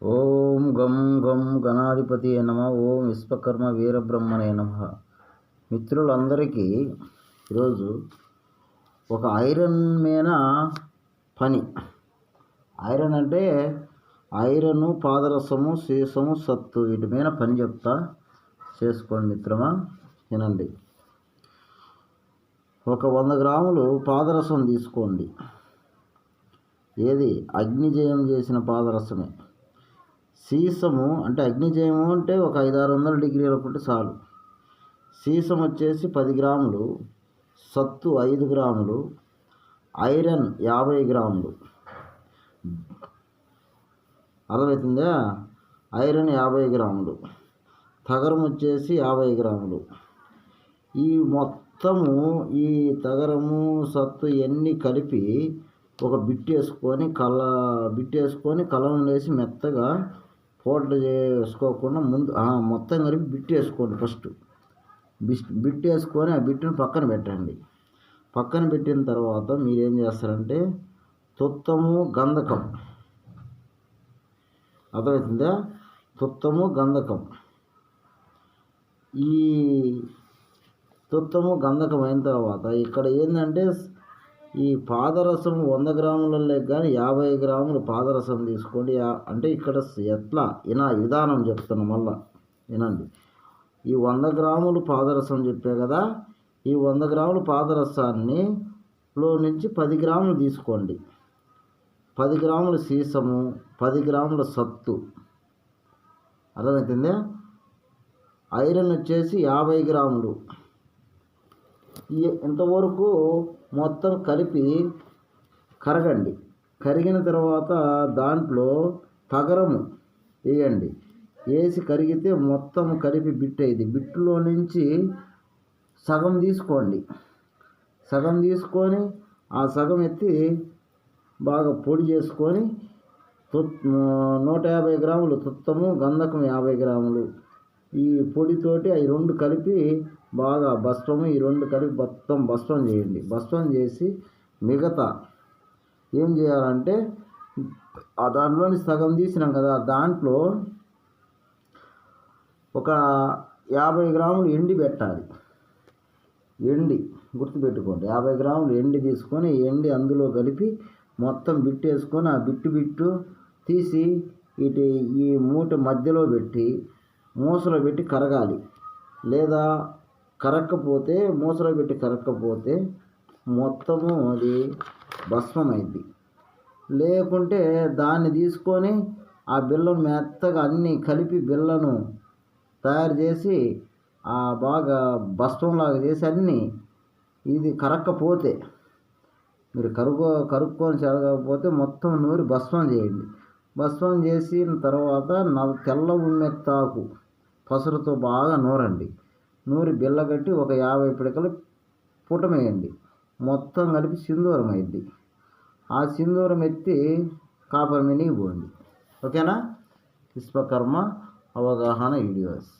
ఓం గం గం గణాధిపతి నమ. ఓం విశ్వకర్మ వీరబ్రహ్మణే నమ. మిత్రులందరికీ ఈరోజు ఒక ఐరన్ మీద పని. ఐరన్ అంటే ఐరను, పాదరసము, సీసము, సత్తు, వీటి మీద పని చెప్తా, చేసుకోండి మిత్రమా, వినండి. ఒక 100 గ్రాములు పాదరసం తీసుకోండి. ఏది అగ్నిజయం చేసిన పాదరసమే. సీసము అంటే అగ్నిజయము అంటే ఒక 500-600 డిగ్రీల పుట్టి చాలు. సీసం వచ్చేసి 10 గ్రాములు, సత్తు 5 గ్రాములు, ఐరన్ 50 గ్రాములు. అర్థమవుతుందా? ఐరన్ 50 గ్రాములు, తగరం వచ్చేసి 50 గ్రాములు. ఈ మొత్తము ఈ తగరము, సత్తు ఇవన్నీ కలిపి ఒక బిట్టేసుకొని కలం వేసి మెత్తగా పౌడర్ చేసుకోకుండా ముందు మొత్తం కలిపి బిట్టేసుకోండి. ఫస్ట్ బిట్టేసుకొని ఆ బిట్టును పక్కన పెట్టండి. పక్కన పెట్టిన తర్వాత మీరేం చేస్తారంటే తుత్తము, గంధకం. అర్థమవుతుందా? తుత్తము, గంధకం. ఈ తుత్తము, గంధకం అయిన తర్వాత ఇక్కడ ఏంటంటే ఈ పాదరసం 100 గ్రాములలో కానీ 50 గ్రాములు పాదరసం తీసుకోండి. అంటే ఇక్కడ ఎట్లా విధానం చెప్తున్నా, మళ్ళా వినండి. ఈ 100 గ్రాములు పాదరసం చెప్పే కదా, ఈ 100 గ్రాములు పాదరసాన్ని లో నుంచి 10 గ్రాములు తీసుకోండి. 10 గ్రాముల సీసము, 10 గ్రాముల సత్తు. అర్థమవుతుందా? ఐరన్ వచ్చేసి 50 గ్రాములు. ఇంతవరకు మొత్తం కలిపి కరగండి. కరిగిన తర్వాత దాంట్లో తగరము వేయండి. వేసి కరిగితే మొత్తం కలిపి బిట్టేది. బిట్టులో నుంచి సగం తీసుకోండి. సగం తీసుకొని ఆ సగం ఎత్తి బాగా పొడి చేసుకొని 150 గ్రాములు తుత్తము, గంధకం 50 గ్రాములు. ఈ పొడితోటి అవి 2 కలిపి బాగా భస్మము, ఈ 2 కలిపి మొత్తం భస్మం చేయండి. భస్మం చేసి మిగతా ఏం చేయాలంటే దాంట్లోని సగం తీసినాం కదా, దాంట్లో ఒక 50 గ్రాములు ఎండి పెట్టాలి. ఎండి గుర్తుపెట్టుకోండి. 50 గ్రాములు ఎండి తీసుకొని ఎండి అందులో కలిపి మొత్తం బిట్టేసుకొని ఆ బిట్టు తీసి ఈ మూట మధ్యలో పెట్టి మూసలో పెట్టి కరగాలి. లేదా కరక్కపోతే మూసలో పెట్టి కరక్కపోతే మొత్తము అది భస్మమైంది. లేకుంటే దాన్ని తీసుకొని ఆ బిళ్ళను మెత్తగా అన్నీ కలిపి బిళ్ళను తయారు చేసి బాగా భస్మంలాగా చేసి అన్నీ ఇది కరక్కపోతే మీరు కరుక్కొని చెరగకపోతే మొత్తం నూరి భస్మం చేయండి. భస్మం చేసిన తర్వాత తెల్ల ఉమ్మెత్తాకు పసరుతో బాగా నూరండి. నూరి బిళ్ళగట్టి ఒక 50 పిడకలు పుటమేయండి. మొత్తం కలిపి సింధూరం అయింది. ఆ సింధూరం ఎత్తి కాపర్ మినిగి పోండి. ఓకేనా? విశ్వకర్మ అవగాహన వీడియోస్.